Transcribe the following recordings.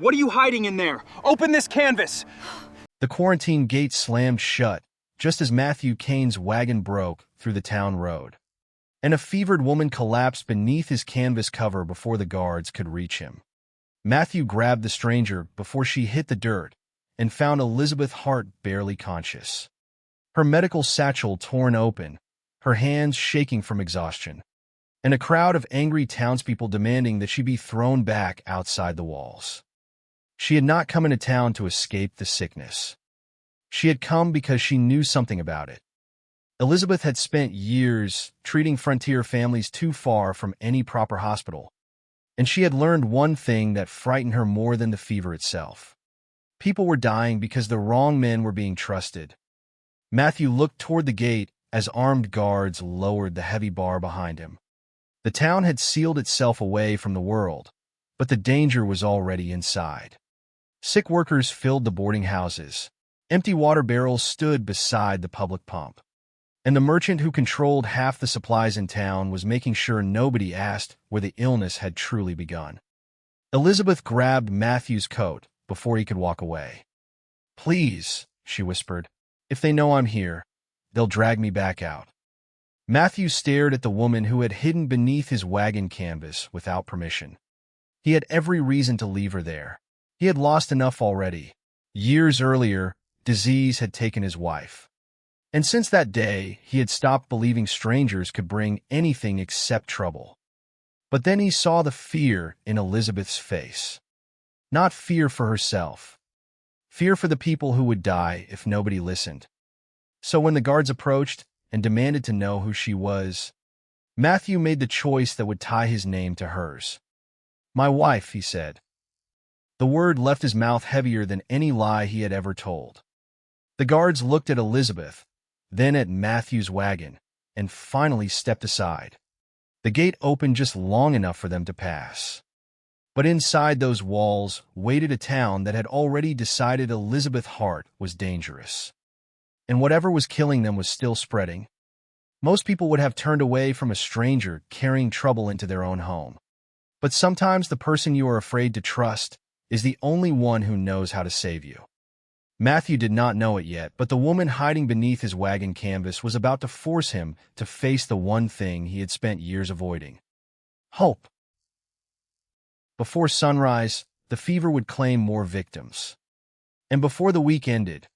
What are you hiding in there? Open this canvas! The quarantine gate slammed shut, just as Matthew Kane's wagon broke through the town road. And a fevered woman collapsed beneath his canvas cover before the guards could reach him. Matthew grabbed the stranger before she hit the dirt and found Elizabeth Hart barely conscious. Her medical satchel torn open, her hands shaking from exhaustion, and a crowd of angry townspeople demanding that she be thrown back outside the walls. She had not come into town to escape the sickness. She had come because she knew something about it. Elizabeth had spent years treating frontier families too far from any proper hospital, and she had learned one thing that frightened her more than the fever itself. People were dying because the wrong men were being trusted. Matthew looked toward the gate as armed guards lowered the heavy bar behind him. The town had sealed itself away from the world, but the danger was already inside. Sick workers filled the boarding houses. Empty water barrels stood beside the public pump. And the merchant who controlled half the supplies in town was making sure nobody asked where the illness had truly begun. Elizabeth grabbed Matthew's coat before he could walk away. "Please," she whispered, "if they know I'm here, they'll drag me back out." Matthew stared at the woman who had hidden beneath his wagon canvas without permission. He had every reason to leave her there. He had lost enough already. Years earlier, disease had taken his wife. And since that day, he had stopped believing strangers could bring anything except trouble. But then he saw the fear in Elizabeth's face. Not fear for herself. Fear for the people who would die if nobody listened. So when the guards approached and demanded to know who she was, Matthew made the choice that would tie his name to hers. "My wife," he said. The word left his mouth heavier than any lie he had ever told. The guards looked at Elizabeth, then at Matthew's wagon, and finally stepped aside. The gate opened just long enough for them to pass. But inside those walls waited a town that had already decided Elizabeth Hart was dangerous. And whatever was killing them was still spreading. Most people would have turned away from a stranger carrying trouble into their own home. But sometimes the person you are afraid to trust is the only one who knows how to save you. Matthew did not know it yet, but the woman hiding beneath his wagon canvas was about to force him to face the one thing he had spent years avoiding: hope. Before sunrise, the fever would claim more victims. And before the week ended,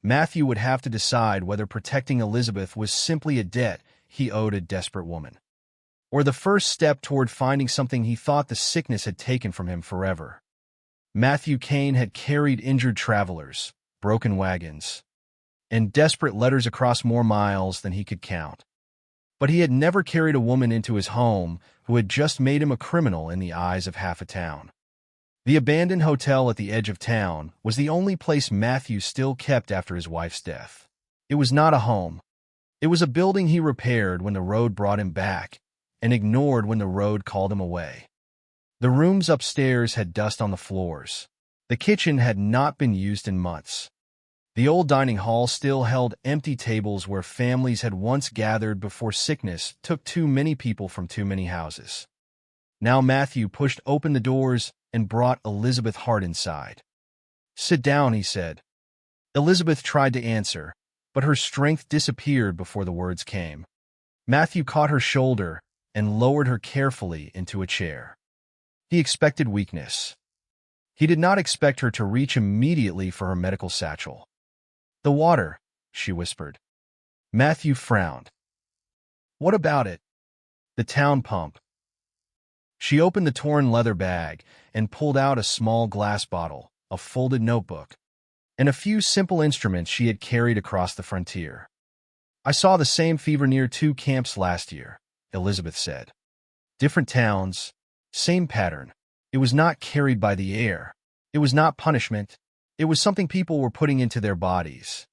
Matthew would have to decide whether protecting Elizabeth was simply a debt he owed a desperate woman, or the first step toward finding something he thought the sickness had taken from him forever. Matthew Kane had carried injured travelers, broken wagons, and desperate letters across more miles than he could count. But he had never carried a woman into his home who had just made him a criminal in the eyes of half a town. The abandoned hotel at the edge of town was the only place Matthew still kept after his wife's death. It was not a home. It was a building he repaired when the road brought him back and ignored when the road called him away. The rooms upstairs had dust on the floors. The kitchen had not been used in months. The old dining hall still held empty tables where families had once gathered before sickness took too many people from too many houses. Now Matthew pushed open the doors and brought Elizabeth Hart inside. "Sit down," he said. Elizabeth tried to answer, but her strength disappeared before the words came. Matthew caught her shoulder and lowered her carefully into a chair. He expected weakness. He did not expect her to reach immediately for her medical satchel. "The water," she whispered. Matthew frowned. "What about it?" "The town pump." She opened the torn leather bag and pulled out a small glass bottle, a folded notebook, and a few simple instruments she had carried across the frontier. "I saw the same fever near 2 camps last year," Elizabeth said. "Different towns, same pattern. It was not carried by the air. It was not punishment. It was something people were putting into their bodies."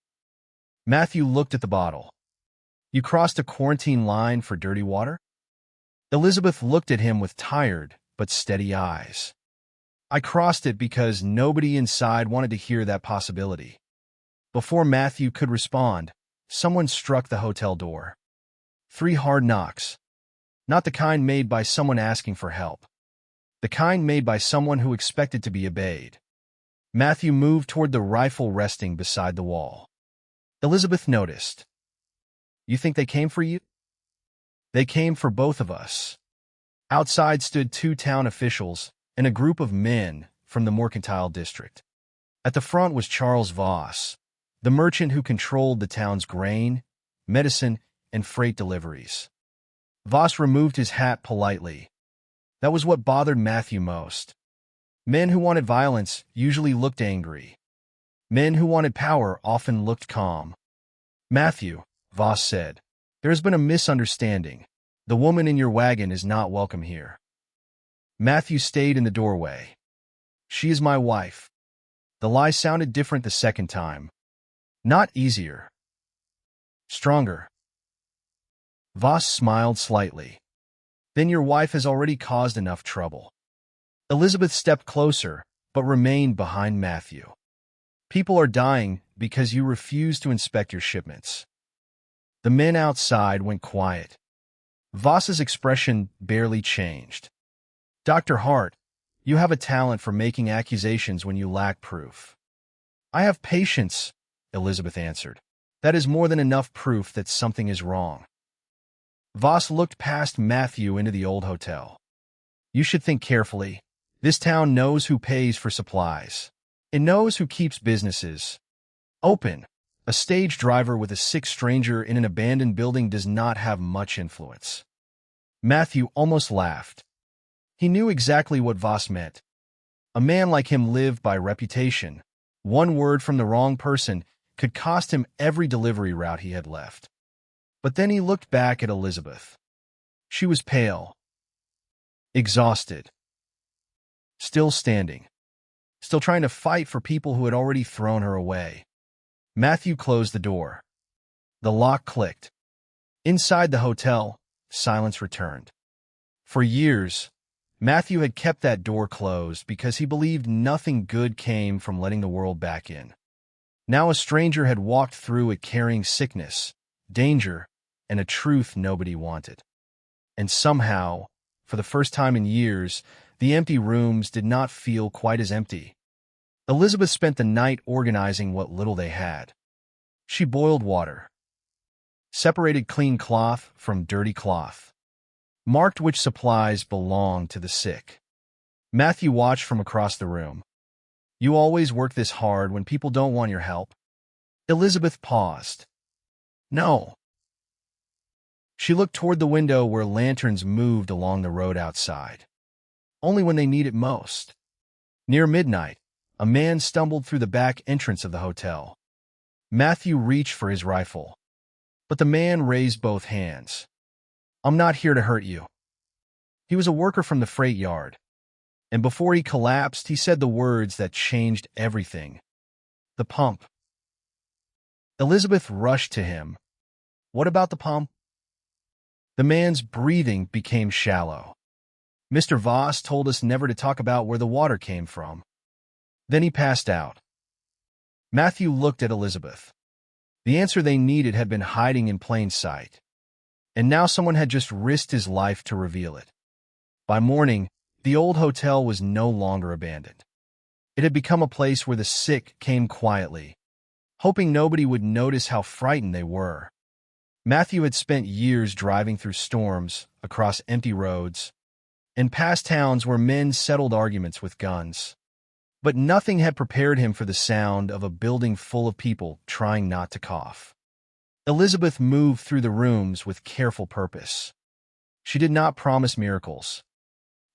Matthew looked at the bottle. "You crossed a quarantine line for dirty water?" Elizabeth looked at him with tired but steady eyes. "I crossed it because nobody inside wanted to hear that possibility." Before Matthew could respond, someone struck the hotel door. 3 hard knocks. Not the kind made by someone asking for help. the kind made by someone who expected to be obeyed. Matthew moved toward the rifle resting beside the wall. Elizabeth noticed. "You think they came for you?" "They came for both of us." Outside stood 2 town officials and a group of men from the mercantile district. At the front was Charles Voss, the merchant who controlled the town's grain, medicine, and freight deliveries. Voss removed his hat politely. That was what bothered Matthew most. Men who wanted violence usually looked angry. Men who wanted power often looked calm. "Matthew," Voss said, "there has been a misunderstanding. The woman in your wagon is not welcome here." Matthew stayed in the doorway. "She is my wife." The lie sounded different the second time. "Not easier. Stronger." Voss smiled slightly. "Then your wife has already caused enough trouble." Elizabeth stepped closer, but remained behind Matthew. "People are dying because you refuse to inspect your shipments." The men outside went quiet. Voss's expression barely changed. "Dr. Hart, you have a talent for making accusations when you lack proof." "I have patience," Elizabeth answered. "That is more than enough proof that something is wrong." Voss looked past Matthew into the old hotel. "You should think carefully. This town knows who pays for supplies. It knows who keeps businesses open. A stage driver with a sick stranger in an abandoned building does not have much influence." Matthew almost laughed. He knew exactly what Voss meant. A man like him lived by reputation. One word from the wrong person could cost him every delivery route he had left. But then he looked back at Elizabeth. She was pale, exhausted, still standing, still trying to fight for people who had already thrown her away. Matthew closed the door. The lock clicked. Inside the hotel, silence returned. For years, Matthew had kept that door closed because he believed nothing good came from letting the world back in. Now a stranger had walked through it carrying sickness, danger, and a truth nobody wanted. And somehow, for the first time in years, the empty rooms did not feel quite as empty. Elizabeth spent the night organizing what little they had. She boiled water, separated clean cloth from dirty cloth, marked which supplies belonged to the sick. Matthew watched from across the room. "You always work this hard when people don't want your help?" Elizabeth paused. "No." She looked toward the window where lanterns moved along the road outside. "Only when they need it most." Near midnight, a man stumbled through the back entrance of the hotel. Matthew reached for his rifle, but the man raised both hands. "I'm not here to hurt you." He was a worker from the freight yard, and before he collapsed, he said the words that changed everything. "The pump." Elizabeth rushed to him. "What about the pump?" The man's breathing became shallow. "Mr. Voss told us never to talk about where the water came from." Then he passed out. Matthew looked at Elizabeth. The answer they needed had been hiding in plain sight, and now someone had just risked his life to reveal it. By morning, the old hotel was no longer abandoned. It had become a place where the sick came quietly, hoping nobody would notice how frightened they were. Matthew had spent years driving through storms, across empty roads, and past towns where men settled arguments with guns. But nothing had prepared him for the sound of a building full of people trying not to cough. Elizabeth moved through the rooms with careful purpose. She did not promise miracles.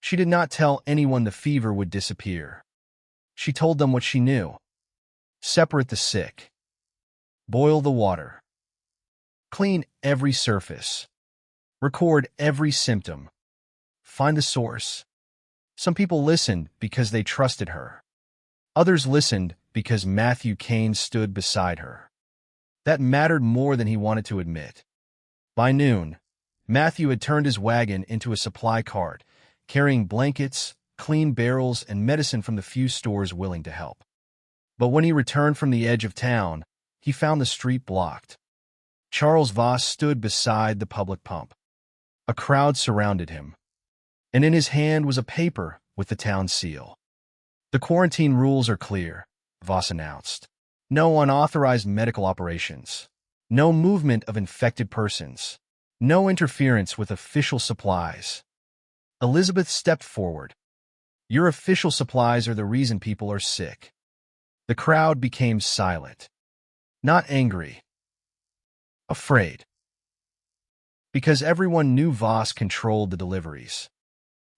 She did not tell anyone the fever would disappear. She told them what she knew. Separate the sick. Boil the water. Clean every surface. Record every symptom. Find the source. Some people listened because they trusted her. Others listened because Matthew Kane stood beside her. That mattered more than he wanted to admit. By noon, Matthew had turned his wagon into a supply cart, carrying blankets, clean barrels, and medicine from the few stores willing to help. But when he returned from the edge of town, he found the street blocked. Charles Voss stood beside the public pump. A crowd surrounded him, and in his hand was a paper with the town seal. The quarantine rules are clear, Voss announced. No unauthorized medical operations. No movement of infected persons. No interference with official supplies. Elizabeth stepped forward. Your official supplies are the reason people are sick. The crowd became silent. Not angry. Afraid. Because everyone knew Voss controlled the deliveries.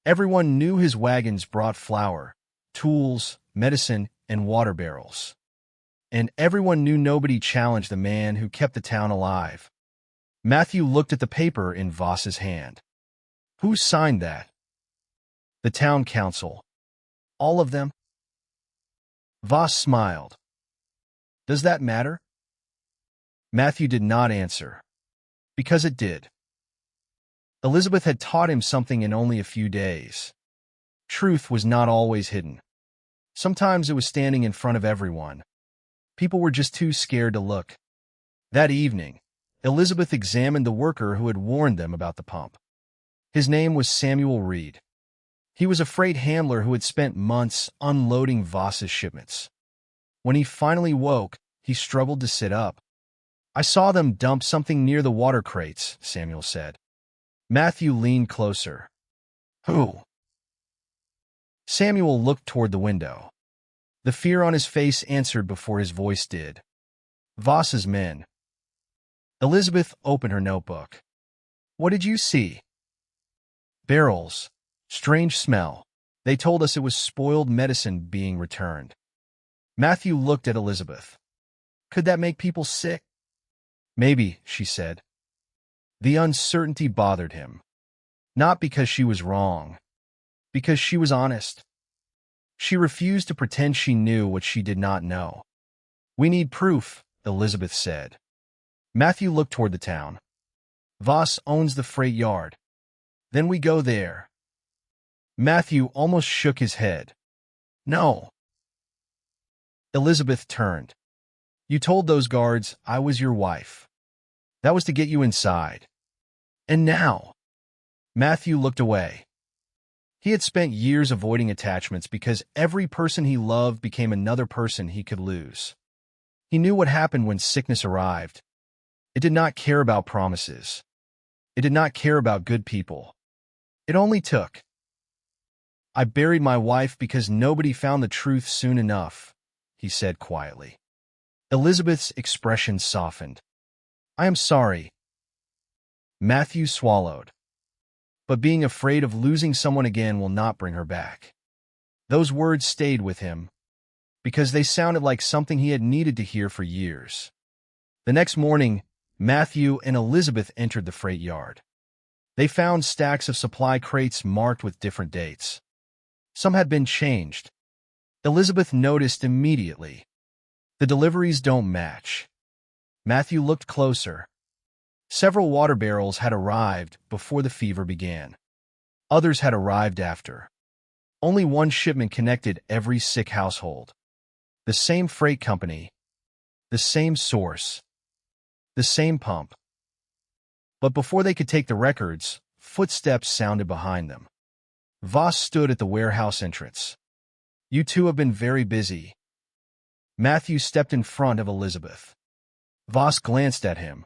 Everyone knew his wagons brought flour, tools, medicine, and water barrels. And everyone knew nobody challenged the man who kept the town alive. Matthew looked at the paper in Voss's hand. Who signed that? The town council. All of them? Voss smiled. Does that matter? Matthew did not answer. Because it did. Elizabeth had taught him something in only a few days. Truth was not always hidden. Sometimes it was standing in front of everyone. People were just too scared to look. That evening, Elizabeth examined the worker who had warned them about the pump. His name was Samuel Reed. He was a freight handler who had spent months unloading Voss's shipments. When he finally woke, he struggled to sit up. I saw them dump something near the water crates, Samuel said. Matthew leaned closer. Who? Samuel looked toward the window. The fear on his face answered before his voice did. Voss's men. Elizabeth opened her notebook. What did you see? Barrels. Strange smell. They told us it was spoiled medicine being returned. Matthew looked at Elizabeth. Could that make people sick? Maybe, she said. The uncertainty bothered him. Not because she was wrong. Because she was honest. She refused to pretend she knew what she did not know. We need proof, Elizabeth said. Matthew looked toward the town. Voss owns the freight yard. Then we go there. Matthew almost shook his head. No. Elizabeth turned. You told those guards I was your wife. That was to get you inside. And now? Matthew looked away. He had spent years avoiding attachments because every person he loved became another person he could lose. He knew what happened when sickness arrived. It did not care about promises. It did not care about good people. It only took. I buried my wife because nobody found the truth soon enough, he said quietly. Elizabeth's expression softened. I am sorry. Matthew swallowed. But being afraid of losing someone again will not bring her back. Those words stayed with him because they sounded like something he had needed to hear for years. The next morning, Matthew and Elizabeth entered the freight yard. They found stacks of supply crates marked with different dates. Some had been changed. Elizabeth noticed immediately. The deliveries don't match. Matthew looked closer. Several water barrels had arrived before the fever began. Others had arrived after. Only one shipment connected every sick household. The same freight company. The same source. The same pump. But before they could take the records, footsteps sounded behind them. Voss stood at the warehouse entrance. You two have been very busy. Matthew stepped in front of Elizabeth. Voss glanced at him.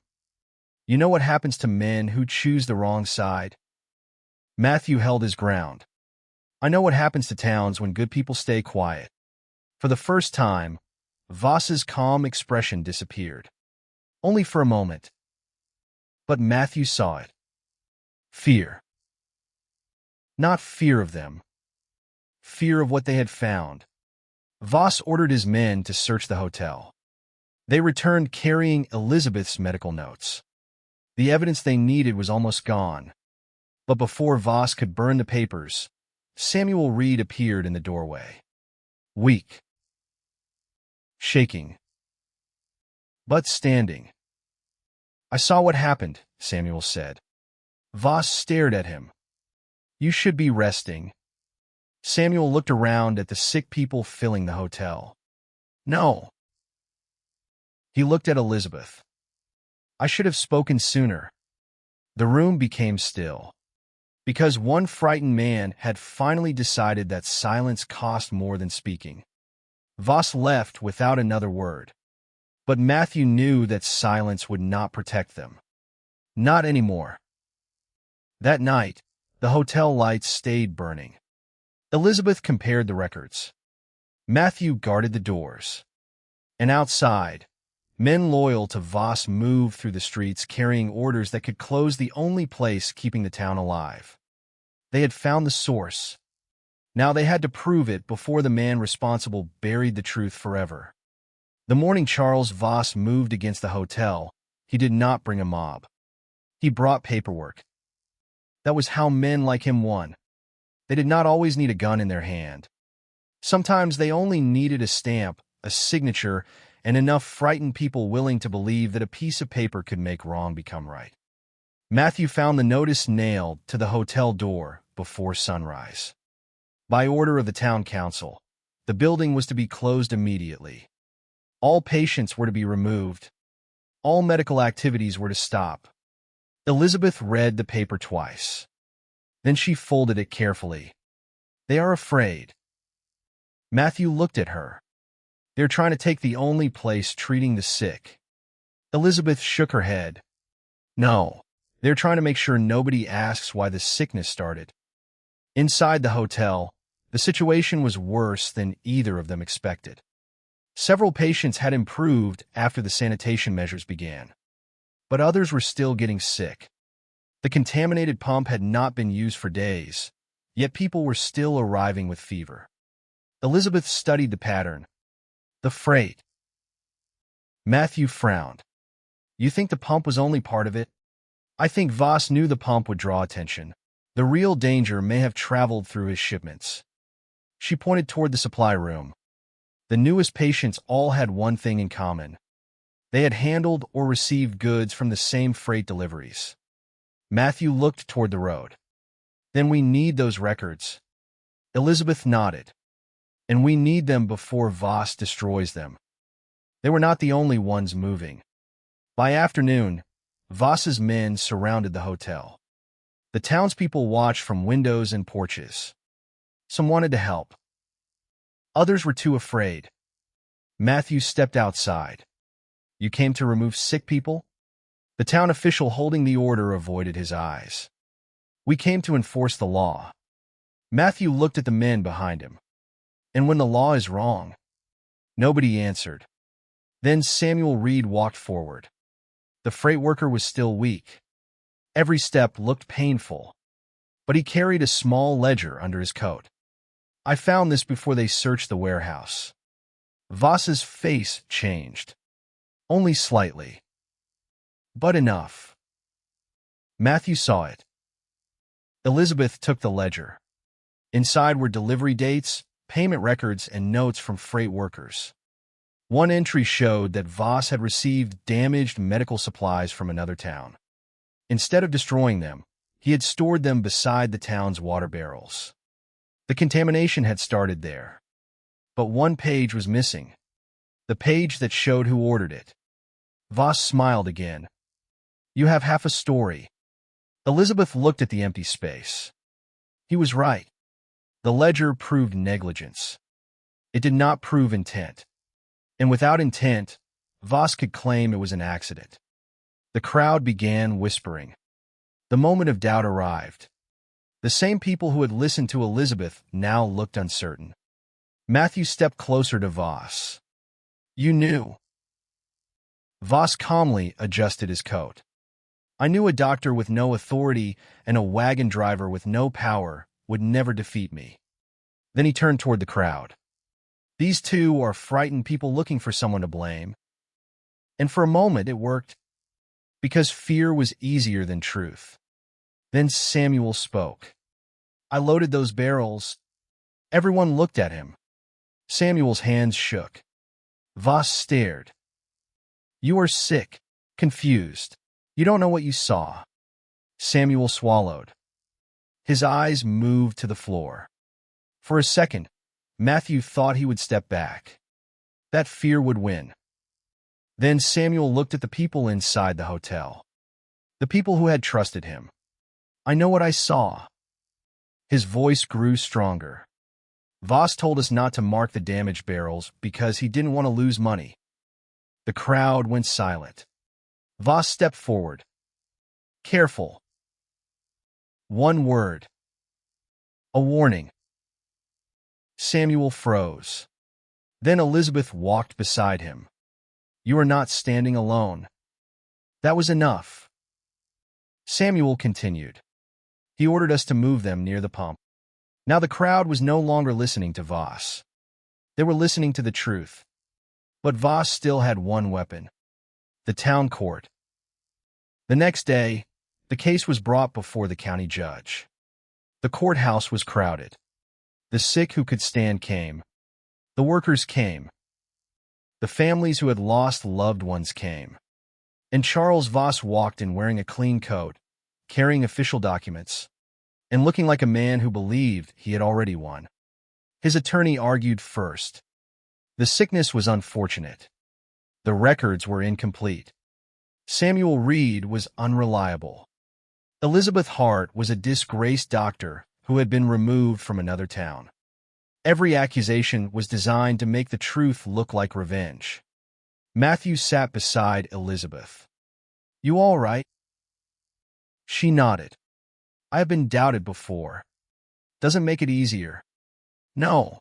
You know what happens to men who choose the wrong side? Matthew held his ground. I know what happens to towns when good people stay quiet. For the first time, Voss's calm expression disappeared. Only for a moment. But Matthew saw it. Fear. Not fear of them. Fear of what they had found. Voss ordered his men to search the hotel. They returned carrying Elizabeth's medical notes. The evidence they needed was almost gone. But before Voss could burn the papers, Samuel Reed appeared in the doorway. Weak. Shaking. But standing. I saw what happened, Samuel said. Voss stared at him. You should be resting. Samuel looked around at the sick people filling the hotel. No. He looked at Elizabeth. I should have spoken sooner. The room became still. because one frightened man had finally decided that silence cost more than speaking. Voss left without another word. But Matthew knew that silence would not protect them. Not anymore. That night, the hotel lights stayed burning. Elizabeth compared the records. Matthew guarded the doors. And outside, men loyal to Voss moved through the streets carrying orders that could close the only place keeping the town alive. They had found the source. Now they had to prove it before the man responsible buried the truth forever. The morning Charles Voss moved against the hotel, he did not bring a mob. He brought paperwork. That was how men like him won. They did not always need a gun in their hand. Sometimes they only needed a stamp, a signature, and enough frightened people willing to believe that a piece of paper could make wrong become right. Matthew found the notice nailed to the hotel door before sunrise. By order of the town council, the building was to be closed immediately. All patients were to be removed. All medical activities were to stop. Elizabeth read the paper twice. Then she folded it carefully. They are afraid. Matthew looked at her. They're trying to take the only place treating the sick. Elizabeth shook her head. No, they're trying to make sure nobody asks why the sickness started. Inside the hotel, the situation was worse than either of them expected. Several patients had improved after the sanitation measures began, but others were still getting sick. The contaminated pump had not been used for days, yet people were still arriving with fever. Elizabeth studied the pattern. The freight. Matthew frowned. You think the pump was only part of it? I think Voss knew the pump would draw attention. The real danger may have traveled through his shipments. She pointed toward the supply room. The newest patients all had one thing in common. They had handled or received goods from the same freight deliveries. Matthew looked toward the road. Then we need those records. Elizabeth nodded. And we need them before Voss destroys them. They were not the only ones moving. By afternoon, Voss's men surrounded the hotel. The townspeople watched from windows and porches. Some wanted to help. Others were too afraid. Matthew stepped outside. You came to remove sick people? The town official holding the order avoided his eyes. We came to enforce the law. Matthew looked at the men behind him. And when the law is wrong? Nobody answered. Then Samuel Reed walked forward. The freight worker was still weak. Every step looked painful, but he carried a small ledger under his coat. I found this before they searched the warehouse. Voss's face changed. Only slightly. But enough. Matthew saw it. Elizabeth took the ledger. Inside were delivery dates, payment records, and notes from freight workers. One entry showed that Voss had received damaged medical supplies from another town. Instead of destroying them, he had stored them beside the town's water barrels. The contamination had started there. But one page was missing. The page that showed who ordered it. Voss smiled again. You have half a story. Elizabeth looked at the empty space. He was right. The ledger proved negligence. It did not prove intent. And without intent, Voss could claim it was an accident. The crowd began whispering. The moment of doubt arrived. The same people who had listened to Elizabeth now looked uncertain. Matthew stepped closer to Voss. You knew. Voss calmly adjusted his coat. I knew a doctor with no authority and a wagon driver with no power would never defeat me. Then he turned toward the crowd. These two are frightened people looking for someone to blame. And for a moment it worked, because fear was easier than truth. Then Samuel spoke. I loaded those barrels. Everyone looked at him. Samuel's hands shook. Voss stared. You are sick, confused. You don't know what you saw. Samuel swallowed. His eyes moved to the floor. For a second, Matthew thought he would step back. That fear would win. Then Samuel looked at the people inside the hotel. The people who had trusted him. I know what I saw. His voice grew stronger. Voss told us not to mark the damaged barrels because he didn't want to lose money. The crowd went silent. Voss stepped forward. Careful. One word. A warning. Samuel froze. Then Elizabeth walked beside him. You are not standing alone. That was enough. Samuel continued. He ordered us to move them near the pump. Now the crowd was no longer listening to Voss. They were listening to the truth. But Voss still had one weapon. The town court. The next day, the case was brought before the county judge. The courthouse was crowded. The sick who could stand came. The workers came. The families who had lost loved ones came. And Charles Voss walked in wearing a clean coat, carrying official documents, and looking like a man who believed he had already won. His attorney argued first. The sickness was unfortunate. The records were incomplete. Samuel Reed was unreliable. Elizabeth Hart was a disgraced doctor who had been removed from another town. Every accusation was designed to make the truth look like revenge. Matthew sat beside Elizabeth. You all right? She nodded. I have been doubted before. Doesn't make it easier. No.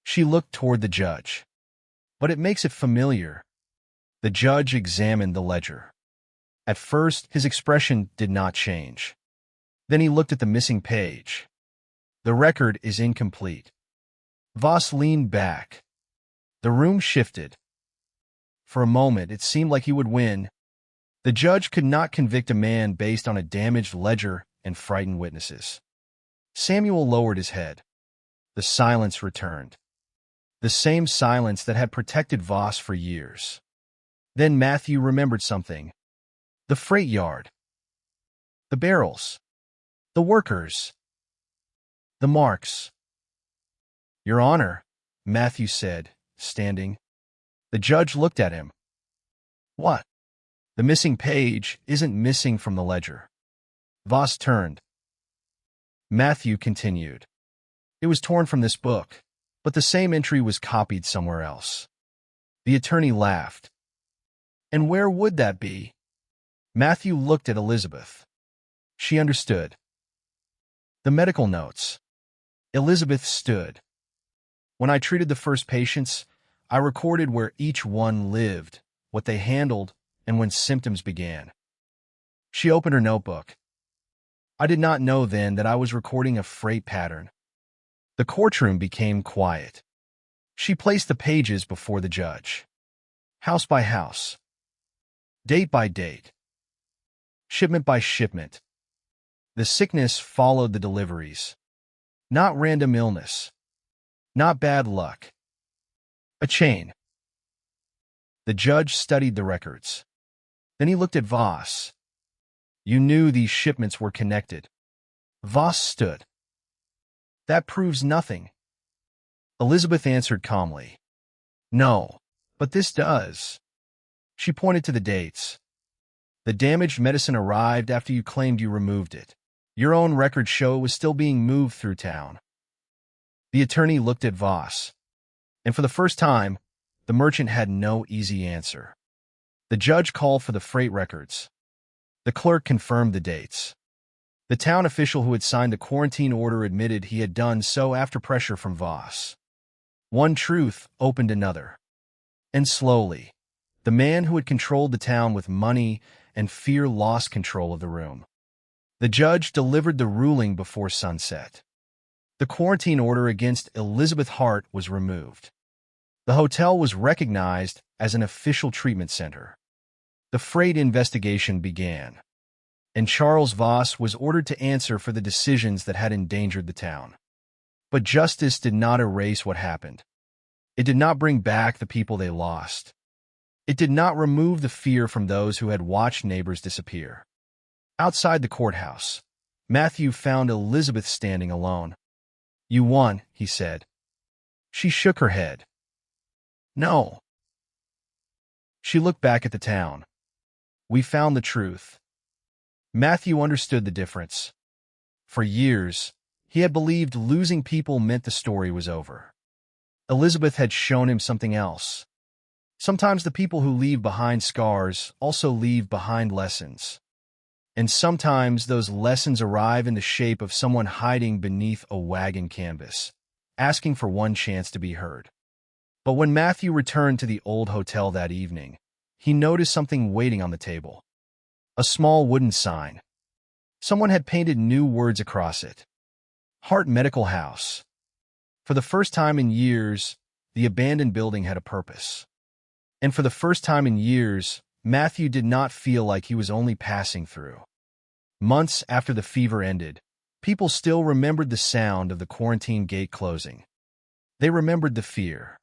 She looked toward the judge. But it makes it familiar. The judge examined the ledger. At first, his expression did not change. Then he looked at the missing page. The record is incomplete. Voss leaned back. The room shifted. For a moment, it seemed like he would win. The judge could not convict a man based on a damaged ledger and frightened witnesses. Samuel lowered his head. The silence returned. The same silence that had protected Voss for years. Then Matthew remembered something. The freight yard. The barrels. The workers. The marks. Your Honor, Matthew said, standing. The judge looked at him. What? The missing page isn't missing from the ledger. Voss turned. Matthew continued. It was torn from this book, but the same entry was copied somewhere else. The attorney laughed. And where would that be? Matthew looked at Elizabeth. She understood. The medical notes. Elizabeth stood. When I treated the first patients, I recorded where each one lived, what they handled, and when symptoms began. She opened her notebook. I did not know then that I was recording a freight pattern. The courtroom became quiet. She placed the pages before the judge. House by house. Date by date. Shipment by shipment. The sickness followed the deliveries. Not random illness. Not bad luck. A chain. The judge studied the records. Then he looked at Voss. You knew these shipments were connected. Voss stood. That proves nothing. Elizabeth answered calmly. No, but this does. She pointed to the dates. The damaged medicine arrived after you claimed you removed it. Your own records show it was still being moved through town. The attorney looked at Voss. And for the first time, the merchant had no easy answer. The judge called for the freight records. The clerk confirmed the dates. The town official who had signed the quarantine order admitted he had done so after pressure from Voss. One truth opened another. And slowly, the man who had controlled the town with money and fear lost control of the room. The judge delivered the ruling before sunset. The quarantine order against Elizabeth Hart was removed. The hotel was recognized as an official treatment center. The freight investigation began, and Charles Voss was ordered to answer for the decisions that had endangered the town. But justice did not erase what happened. It did not bring back the people they lost. It did not remove the fear from those who had watched neighbors disappear. Outside the courthouse, Matthew found Elizabeth standing alone. You won, he said. She shook her head. No. She looked back at the town. We found the truth. Matthew understood the difference. For years, he had believed losing people meant the story was over. Elizabeth had shown him something else. Sometimes the people who leave behind scars also leave behind lessons. And sometimes those lessons arrive in the shape of someone hiding beneath a wagon canvas, asking for one chance to be heard. But when Matthew returned to the old hotel that evening, he noticed something waiting on the table. A small wooden sign. Someone had painted new words across it. Heart Medical House. For the first time in years, the abandoned building had a purpose. And for the first time in years, Matthew did not feel like he was only passing through. Months after the fever ended, people still remembered the sound of the quarantine gate closing. They remembered the fear.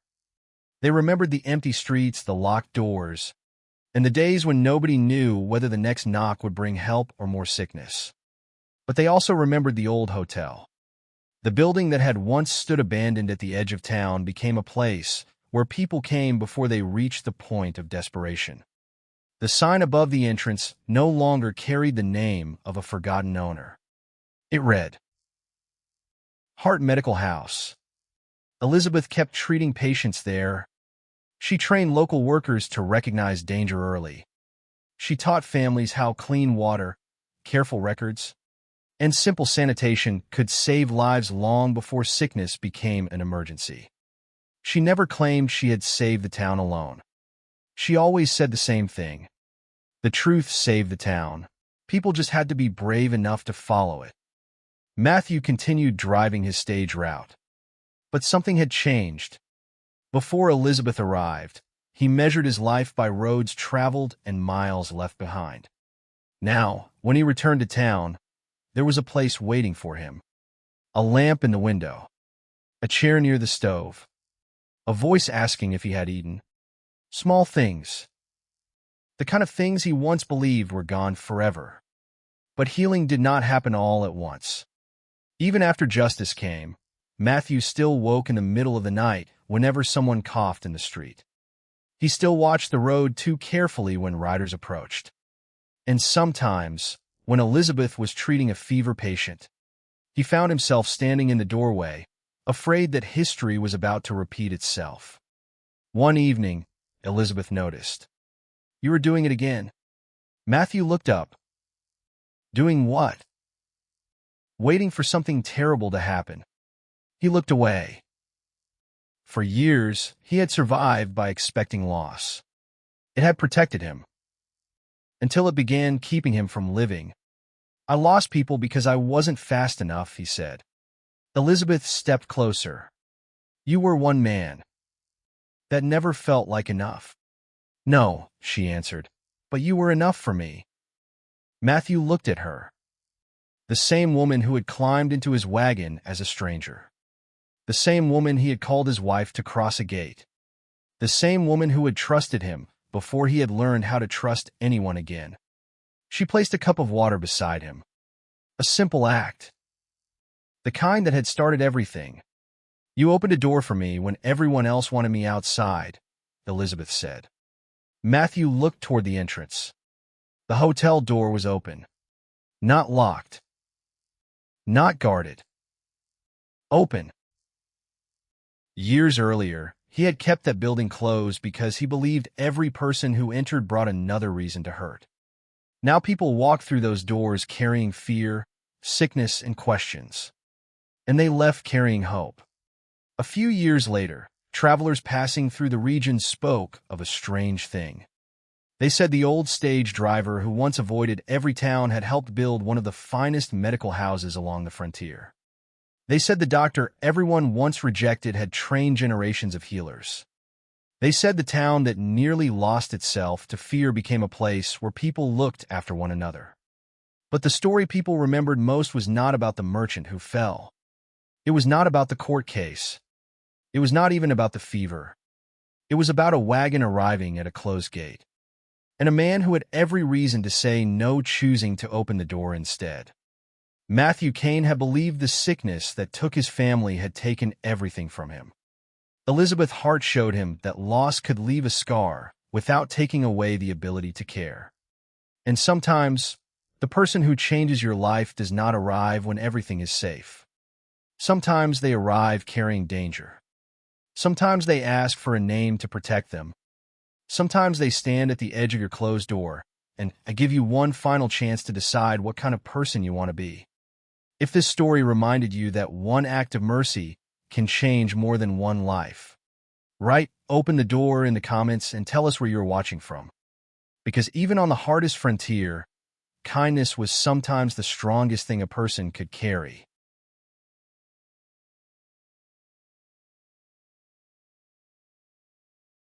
They remembered the empty streets, the locked doors, and the days when nobody knew whether the next knock would bring help or more sickness. But they also remembered the old hotel. The building that had once stood abandoned at the edge of town became a place where people came before they reached the point of desperation. The sign above the entrance no longer carried the name of a forgotten owner. It read, Heart Medical House. Elizabeth kept treating patients there. She trained local workers to recognize danger early. She taught families how clean water, careful records, and simple sanitation could save lives long before sickness became an emergency. She never claimed she had saved the town alone. She always said the same thing. The truth saved the town. People just had to be brave enough to follow it. Matthew continued driving his stage route. But something had changed. Before Elizabeth arrived, he measured his life by roads traveled and miles left behind. Now, when he returned to town, there was a place waiting for him. A lamp in the window. A chair near the stove. A voice asking if he had eaten. Small things. The kind of things he once believed were gone forever. But healing did not happen all at once. Even after justice came, Matthew still woke in the middle of the night whenever someone coughed in the street. He still watched the road too carefully when riders approached. And sometimes, when Elizabeth was treating a fever patient, he found himself standing in the doorway, afraid that history was about to repeat itself. One evening, Elizabeth noticed. You were doing it again. Matthew looked up. Doing what? Waiting for something terrible to happen. He looked away. For years, he had survived by expecting loss. It had protected him. Until it began keeping him from living. I lost people because I wasn't fast enough, he said. Elizabeth stepped closer. You were one man. That never felt like enough. No, she answered, but you were enough for me. Matthew looked at her. The same woman who had climbed into his wagon as a stranger. The same woman he had called his wife to cross a gate. The same woman who had trusted him before he had learned how to trust anyone again. She placed a cup of water beside him. A simple act. The kind that had started everything. You opened a door for me when everyone else wanted me outside, Elizabeth said. Matthew looked toward the entrance. The hotel door was open. Not locked. Not guarded. Open. Years earlier, he had kept that building closed because he believed every person who entered brought another reason to hurt. Now people walked through those doors carrying fear, sickness, and questions. And they left carrying hope. A few years later, travelers passing through the region spoke of a strange thing. They said the old stage driver who once avoided every town had helped build one of the finest medical houses along the frontier. They said the doctor everyone once rejected had trained generations of healers. They said the town that nearly lost itself to fear became a place where people looked after one another. But the story people remembered most was not about the merchant who fell. It was not about the court case. It was not even about the fever. It was about a wagon arriving at a closed gate. And a man who had every reason to say no, choosing to open the door instead. Matthew Kane had believed the sickness that took his family had taken everything from him. Elizabeth Hart showed him that loss could leave a scar without taking away the ability to care. And sometimes, The person who changes your life does not arrive when everything is safe. Sometimes they arrive carrying danger. Sometimes they ask for a name to protect them. Sometimes they stand at the edge of your closed door, and I give you one final chance to decide what kind of person you want to be. If this story reminded you that one act of mercy can change more than one life, open the door in the comments and tell us where you're watching from. Because even on the hardest frontier, kindness was sometimes the strongest thing a person could carry.